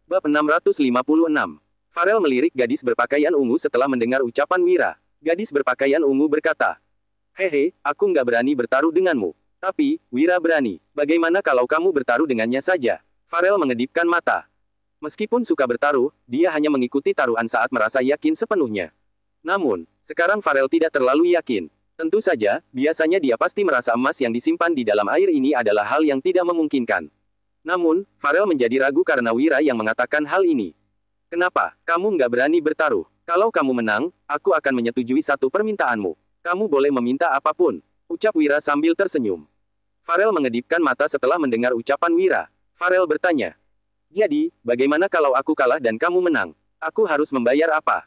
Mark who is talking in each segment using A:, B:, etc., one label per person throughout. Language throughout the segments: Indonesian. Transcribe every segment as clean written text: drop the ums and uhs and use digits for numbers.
A: Bab 656. Farel melirik gadis berpakaian ungu setelah mendengar ucapan Wira. Gadis berpakaian ungu berkata, "Hehe, aku nggak berani bertaruh denganmu. Tapi, Wira berani. Bagaimana kalau kamu bertaruh dengannya saja?" Farel mengedipkan mata. Meskipun suka bertaruh, dia hanya mengikuti taruhan saat merasa yakin sepenuhnya. Namun, sekarang Farel tidak terlalu yakin. Tentu saja, biasanya dia pasti merasa emas yang disimpan di dalam air ini adalah hal yang tidak memungkinkan. Namun, Farel menjadi ragu karena Wira yang mengatakan hal ini. "Kenapa, kamu nggak berani bertaruh? Kalau kamu menang, aku akan menyetujui satu permintaanmu. Kamu boleh meminta apapun," ucap Wira sambil tersenyum. Farel mengedipkan mata setelah mendengar ucapan Wira. Farel bertanya, "Jadi, bagaimana kalau aku kalah dan kamu menang? Aku harus membayar apa?"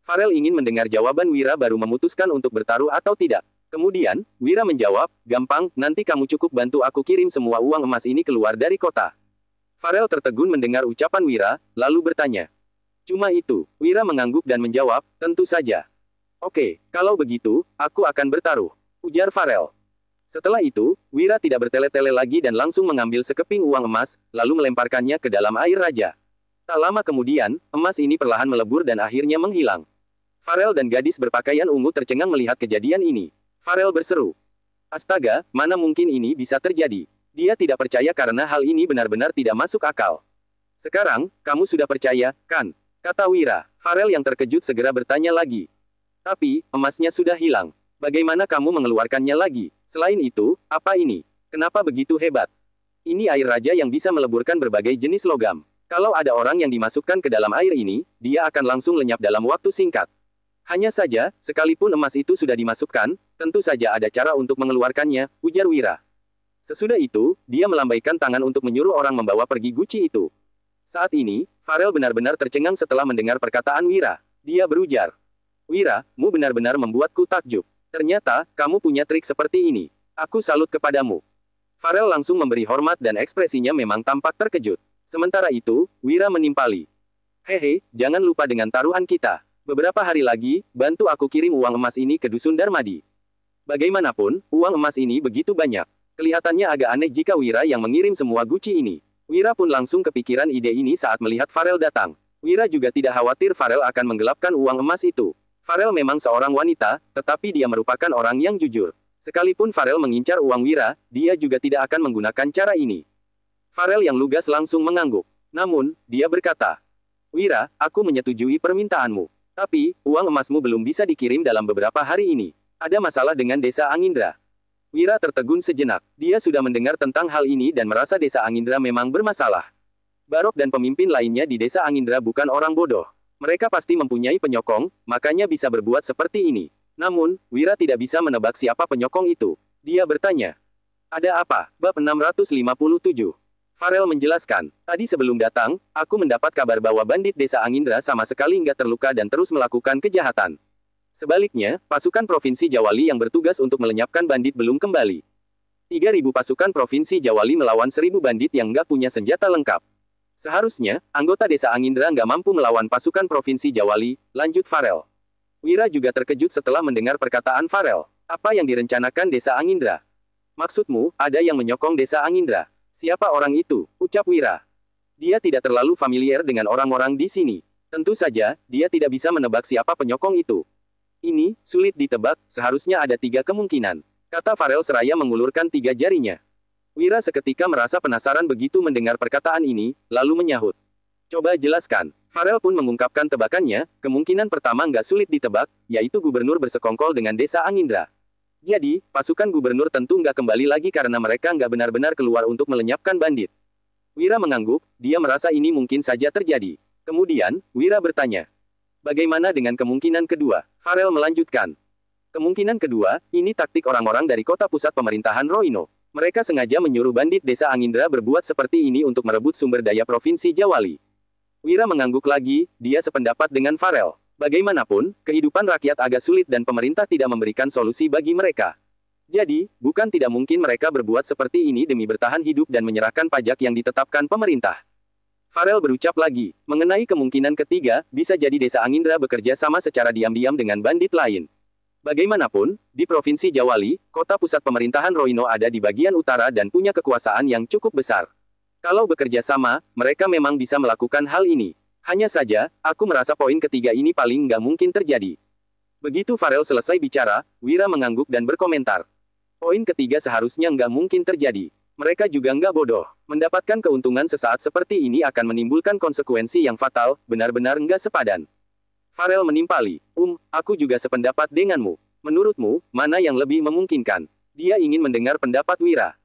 A: Farel ingin mendengar jawaban Wira baru memutuskan untuk bertaruh atau tidak. Kemudian, Wira menjawab, "Gampang, nanti kamu cukup bantu aku kirim semua uang emas ini keluar dari kota." Farel tertegun mendengar ucapan Wira, lalu bertanya, "Cuma itu?" Wira mengangguk dan menjawab, "Tentu saja." "Oke, kalau begitu, aku akan bertaruh," ujar Farel. Setelah itu, Wira tidak bertele-tele lagi dan langsung mengambil sekeping uang emas, lalu melemparkannya ke dalam air raja. Tak lama kemudian, emas ini perlahan melebur dan akhirnya menghilang. Farel dan gadis berpakaian ungu tercengang melihat kejadian ini. Farel berseru, "Astaga, mana mungkin ini bisa terjadi?" Dia tidak percaya karena hal ini benar-benar tidak masuk akal. "Sekarang, kamu sudah percaya, kan?" kata Wira. Farel yang terkejut segera bertanya lagi. "Tapi, emasnya sudah hilang. Bagaimana kamu mengeluarkannya lagi? Selain itu, apa ini? Kenapa begitu hebat?" "Ini air raja yang bisa meleburkan berbagai jenis logam. Kalau ada orang yang dimasukkan ke dalam air ini, dia akan langsung lenyap dalam waktu singkat. Hanya saja, sekalipun emas itu sudah dimasukkan, tentu saja ada cara untuk mengeluarkannya," ujar Wira. Sesudah itu, dia melambaikan tangan untuk menyuruh orang membawa pergi guci itu. Saat ini, Farel benar-benar tercengang setelah mendengar perkataan Wira. Dia berujar, "Wira, mu benar-benar membuatku takjub. Ternyata, kamu punya trik seperti ini. Aku salut kepadamu." Farel langsung memberi hormat dan ekspresinya memang tampak terkejut. Sementara itu, Wira menimpali, "Hehe, jangan lupa dengan taruhan kita. Beberapa hari lagi, bantu aku kirim uang emas ini ke Dusun Darmadi." Bagaimanapun, uang emas ini begitu banyak. Kelihatannya agak aneh jika Wira yang mengirim semua guci ini. Wira pun langsung kepikiran ide ini saat melihat Farel datang. Wira juga tidak khawatir Farel akan menggelapkan uang emas itu. Farel memang seorang wanita, tetapi dia merupakan orang yang jujur. Sekalipun Farel mengincar uang Wira, dia juga tidak akan menggunakan cara ini. Farel yang lugas langsung mengangguk. Namun, dia berkata, "Wira, aku menyetujui permintaanmu. Tapi, uang emasmu belum bisa dikirim dalam beberapa hari ini. Ada masalah dengan Desa Angindra." Wira tertegun sejenak. Dia sudah mendengar tentang hal ini dan merasa Desa Angindra memang bermasalah. Barok dan pemimpin lainnya di Desa Angindra bukan orang bodoh. Mereka pasti mempunyai penyokong, makanya bisa berbuat seperti ini. Namun, Wira tidak bisa menebak siapa penyokong itu. Dia bertanya, "Ada apa?" Bab 657. Farel menjelaskan, "Tadi sebelum datang, aku mendapat kabar bahwa bandit Desa Angindra sama sekali nggak terluka dan terus melakukan kejahatan. Sebaliknya, pasukan Provinsi Jawali yang bertugas untuk melenyapkan bandit belum kembali. 3.000 pasukan Provinsi Jawali melawan 1.000 bandit yang nggak punya senjata lengkap. Seharusnya, anggota Desa Angindra nggak mampu melawan pasukan Provinsi Jawali," lanjut Farel. Wira juga terkejut setelah mendengar perkataan Farel. "Apa yang direncanakan Desa Angindra? Maksudmu, ada yang menyokong Desa Angindra? Siapa orang itu?" ucap Wira. Dia tidak terlalu familiar dengan orang-orang di sini. Tentu saja, dia tidak bisa menebak siapa penyokong itu. "Ini, sulit ditebak, seharusnya ada 3 kemungkinan," kata Farel seraya mengulurkan 3 jarinya. Wira seketika merasa penasaran begitu mendengar perkataan ini, lalu menyahut, "Coba jelaskan." Farel pun mengungkapkan tebakannya, kemungkinan pertama nggak sulit ditebak, yaitu gubernur bersekongkol dengan Desa Angindra. Jadi, pasukan gubernur tentu nggak kembali lagi karena mereka nggak benar-benar keluar untuk melenyapkan bandit. Wira mengangguk, dia merasa ini mungkin saja terjadi. Kemudian, Wira bertanya, "Bagaimana dengan kemungkinan kedua?" Farel melanjutkan, "Kemungkinan kedua, ini taktik orang-orang dari kota pusat pemerintahan Roino. Mereka sengaja menyuruh bandit Desa Angindra berbuat seperti ini untuk merebut sumber daya Provinsi Jawali." Wira mengangguk lagi, dia sependapat dengan Farel. Bagaimanapun, kehidupan rakyat agak sulit dan pemerintah tidak memberikan solusi bagi mereka. Jadi, bukan tidak mungkin mereka berbuat seperti ini demi bertahan hidup dan menyerahkan pajak yang ditetapkan pemerintah. Farel berucap lagi, mengenai kemungkinan ketiga, bisa jadi Desa Angindra bekerja sama secara diam-diam dengan bandit lain. Bagaimanapun, di Provinsi Jawali, kota pusat pemerintahan Roino ada di bagian utara dan punya kekuasaan yang cukup besar. Kalau bekerja sama, mereka memang bisa melakukan hal ini. Hanya saja, aku merasa poin ketiga ini paling nggak mungkin terjadi. Begitu Farel selesai bicara, Wira mengangguk dan berkomentar. Poin ketiga seharusnya nggak mungkin terjadi. Mereka juga nggak bodoh. Mendapatkan keuntungan sesaat seperti ini akan menimbulkan konsekuensi yang fatal, benar-benar nggak sepadan. Farel menimpali. Aku juga sependapat denganmu. Menurutmu, mana yang lebih memungkinkan? Dia ingin mendengar pendapat Wira.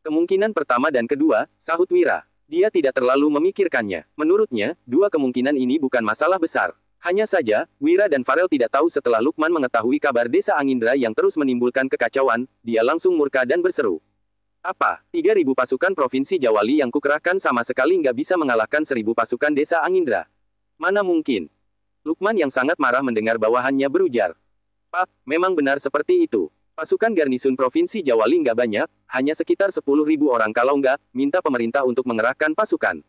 A: Kemungkinan pertama dan kedua, sahut Wira. Dia tidak terlalu memikirkannya. Menurutnya, dua kemungkinan ini bukan masalah besar. Hanya saja, Wira dan Farel tidak tahu setelah Lukman mengetahui kabar desa Angindra yang terus menimbulkan kekacauan, dia langsung murka dan berseru. Apa? 3.000 pasukan Provinsi Jawali yang kukerahkan sama sekali nggak bisa mengalahkan 1.000 pasukan desa Angindra. Mana mungkin? Lukman yang sangat marah mendengar bawahannya berujar. Pak, memang benar seperti itu. Pasukan garnisun Provinsi Jawali nggak banyak, hanya sekitar 10.000 orang kalau nggak, minta pemerintah untuk mengerahkan pasukan.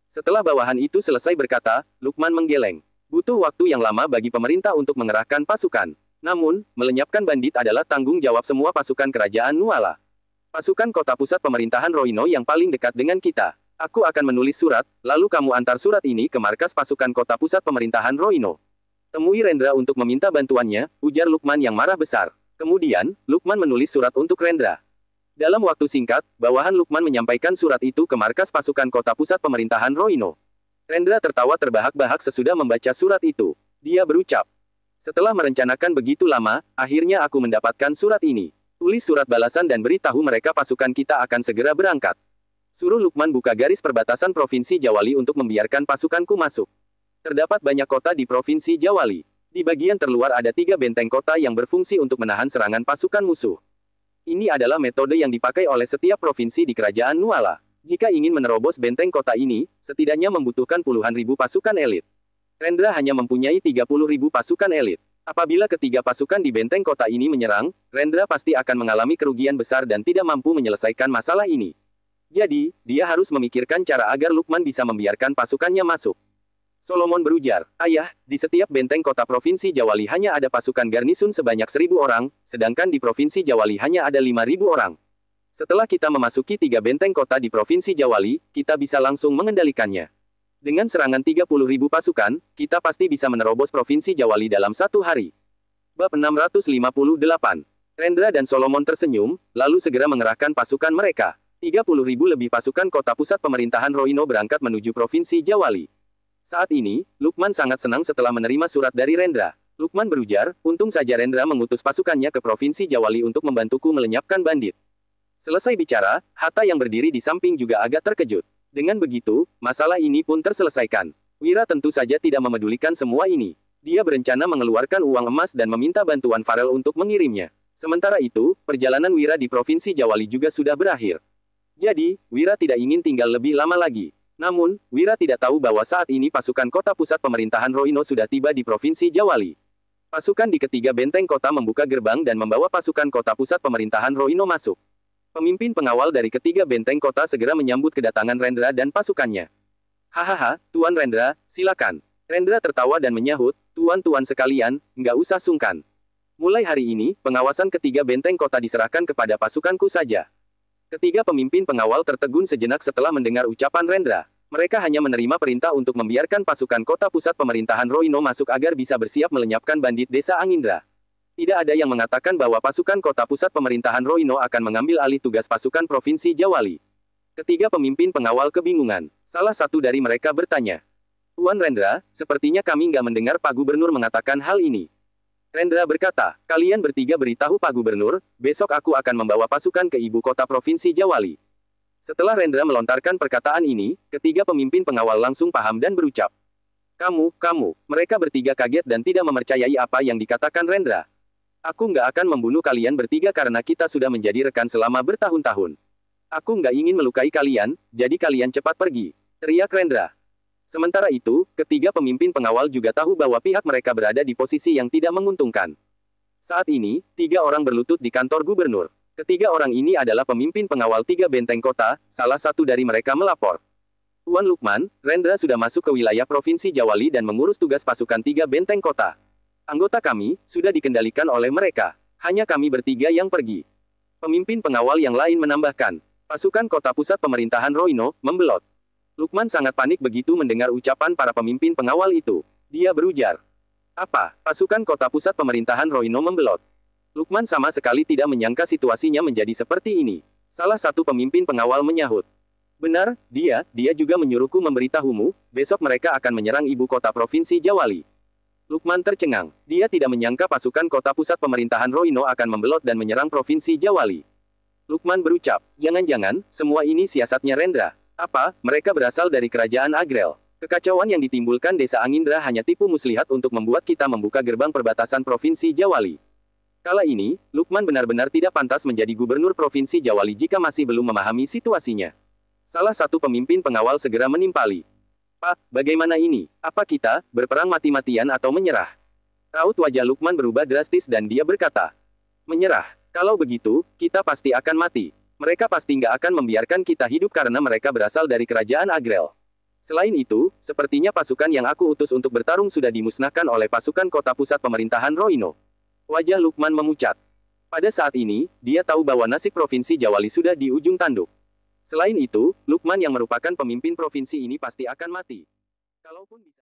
A: Setelah bawahan itu selesai berkata, Lukman menggeleng. Butuh waktu yang lama bagi pemerintah untuk mengerahkan pasukan. Namun, melenyapkan bandit adalah tanggung jawab semua pasukan kerajaan Nuala. Pasukan kota pusat pemerintahan Roino yang paling dekat dengan kita. Aku akan menulis surat, lalu kamu antar surat ini ke markas pasukan kota pusat pemerintahan Roino. Temui Rendra untuk meminta bantuannya, ujar Lukman yang marah besar. Kemudian, Lukman menulis surat untuk Rendra. Dalam waktu singkat, bawahan Lukman menyampaikan surat itu ke markas pasukan kota pusat pemerintahan Roino. Rendra tertawa terbahak-bahak sesudah membaca surat itu. Dia berucap, setelah merencanakan begitu lama, akhirnya aku mendapatkan surat ini. Tulis surat balasan dan beritahu mereka pasukan kita akan segera berangkat. Suruh Lukman buka garis perbatasan Provinsi Jawali untuk membiarkan pasukanku masuk. Terdapat banyak kota di Provinsi Jawali. Di bagian terluar ada 3 benteng kota yang berfungsi untuk menahan serangan pasukan musuh. Ini adalah metode yang dipakai oleh setiap provinsi di kerajaan Nuala. Jika ingin menerobos benteng kota ini, setidaknya membutuhkan puluhan ribu pasukan elit. Rendra hanya mempunyai 30.000 pasukan elit. Apabila ketiga pasukan di benteng kota ini menyerang, Rendra pasti akan mengalami kerugian besar dan tidak mampu menyelesaikan masalah ini. Jadi, dia harus memikirkan cara agar Lukman bisa membiarkan pasukannya masuk. Solomon berujar, ayah, di setiap benteng kota Provinsi Jawali hanya ada pasukan garnisun sebanyak 1.000 orang, sedangkan di Provinsi Jawali hanya ada 5.000 orang. Setelah kita memasuki 3 benteng kota di Provinsi Jawali, kita bisa langsung mengendalikannya. Dengan serangan 30.000 pasukan, kita pasti bisa menerobos Provinsi Jawali dalam 1 hari. Bab 658. Rendra dan Solomon tersenyum, lalu segera mengerahkan pasukan mereka. 30.000 lebih pasukan kota pusat pemerintahan Roino berangkat menuju Provinsi Jawali. Saat ini, Lukman sangat senang setelah menerima surat dari Rendra. Lukman berujar, untung saja Rendra mengutus pasukannya ke Provinsi Jawali untuk membantuku melenyapkan bandit. Selesai bicara, Hatta yang berdiri di samping juga agak terkejut. Dengan begitu, masalah ini pun terselesaikan. Wira tentu saja tidak memedulikan semua ini. Dia berencana mengeluarkan uang emas dan meminta bantuan Farel untuk mengirimnya. Sementara itu, perjalanan Wira di Provinsi Jawali juga sudah berakhir. Jadi, Wira tidak ingin tinggal lebih lama lagi. Namun, Wira tidak tahu bahwa saat ini pasukan kota pusat pemerintahan Roino sudah tiba di Provinsi Jawali. Pasukan di ketiga benteng kota membuka gerbang dan membawa pasukan kota pusat pemerintahan Roino masuk. Pemimpin pengawal dari ketiga benteng kota segera menyambut kedatangan Rendra dan pasukannya. Hahaha, Tuan Rendra, silakan. Rendra tertawa dan menyahut, tuan-tuan sekalian, nggak usah sungkan. Mulai hari ini, pengawasan ketiga benteng kota diserahkan kepada pasukanku saja. Ketiga pemimpin pengawal tertegun sejenak setelah mendengar ucapan Rendra. Mereka hanya menerima perintah untuk membiarkan pasukan kota pusat pemerintahan Roino masuk agar bisa bersiap melenyapkan bandit desa Angindra. Tidak ada yang mengatakan bahwa pasukan kota pusat pemerintahan Roino akan mengambil alih tugas pasukan Provinsi Jawali. Ketiga pemimpin pengawal kebingungan. Salah satu dari mereka bertanya, Tuan Rendra, sepertinya kami nggak mendengar Pak Gubernur mengatakan hal ini. Rendra berkata, kalian bertiga beritahu Pak Gubernur, besok aku akan membawa pasukan ke ibu kota Provinsi Jawali. Setelah Rendra melontarkan perkataan ini, ketiga pemimpin pengawal langsung paham dan berucap, kamu, mereka bertiga kaget dan tidak mempercayai apa yang dikatakan Rendra. Aku nggak akan membunuh kalian bertiga karena kita sudah menjadi rekan selama bertahun-tahun. Aku nggak ingin melukai kalian, jadi kalian cepat pergi, teriak Rendra. Sementara itu, ketiga pemimpin pengawal juga tahu bahwa pihak mereka berada di posisi yang tidak menguntungkan. Saat ini, 3 orang berlutut di kantor gubernur. Ketiga orang ini adalah pemimpin pengawal 3 benteng kota, salah satu dari mereka melapor. Tuan Lukman, Rendra sudah masuk ke wilayah Provinsi Jawali dan mengurus tugas pasukan 3 benteng kota. Anggota kami, sudah dikendalikan oleh mereka. Hanya kami bertiga yang pergi. Pemimpin pengawal yang lain menambahkan. Pasukan kota pusat pemerintahan Roino membelot. Lukman sangat panik begitu mendengar ucapan para pemimpin pengawal itu. Dia berujar. Apa? Pasukan kota pusat pemerintahan Roino membelot. Lukman sama sekali tidak menyangka situasinya menjadi seperti ini. Salah satu pemimpin pengawal menyahut. Benar, dia juga menyuruhku memberitahumu, besok mereka akan menyerang ibu kota provinsi Jawali. Lukman tercengang. Dia tidak menyangka pasukan kota pusat pemerintahan Roino akan membelot dan menyerang provinsi Jawali. Lukman berucap, jangan-jangan, semua ini siasatnya Rendra. Apa, mereka berasal dari kerajaan Agrel. Kekacauan yang ditimbulkan desa Angindra hanya tipu muslihat untuk membuat kita membuka gerbang perbatasan provinsi Jawali. Kala ini, Lukman benar-benar tidak pantas menjadi gubernur provinsi Jawali jika masih belum memahami situasinya. Salah satu pemimpin pengawal segera menimpali. Pak, bagaimana ini? Apa kita, berperang mati-matian atau menyerah? Raut wajah Lukman berubah drastis dan dia berkata. Menyerah. Kalau begitu, kita pasti akan mati. Mereka pasti nggak akan membiarkan kita hidup karena mereka berasal dari kerajaan Agrel. Selain itu, sepertinya pasukan yang aku utus untuk bertarung sudah dimusnahkan oleh pasukan kota pusat pemerintahan Roino. Wajah Lukman memucat. Pada saat ini, dia tahu bahwa nasib provinsi Jawali sudah di ujung tanduk. Selain itu, Lukman yang merupakan pemimpin provinsi ini pasti akan mati. Kalaupun bisa